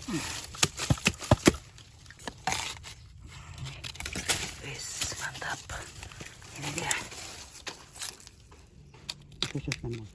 Wis, mantap. Ini dia. Khususkan.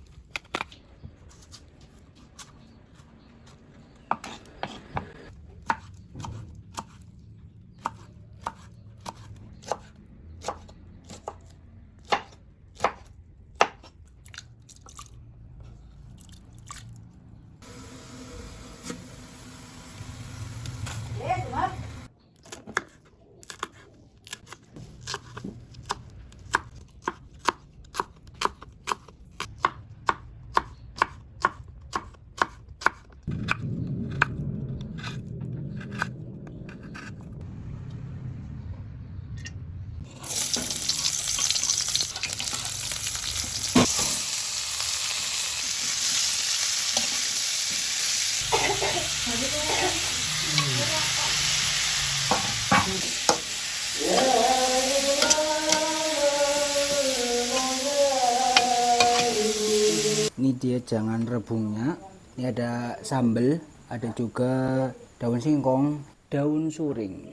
Ini dia jangan rebungnya. Ini ada sambal, ada juga daun singkong, daun suring,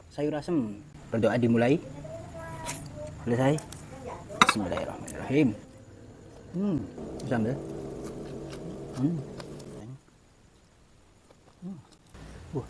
sayur asem. Berdoa dimulai. Selesai. Bismillahirrahmanirrahim. Sambal. Wah.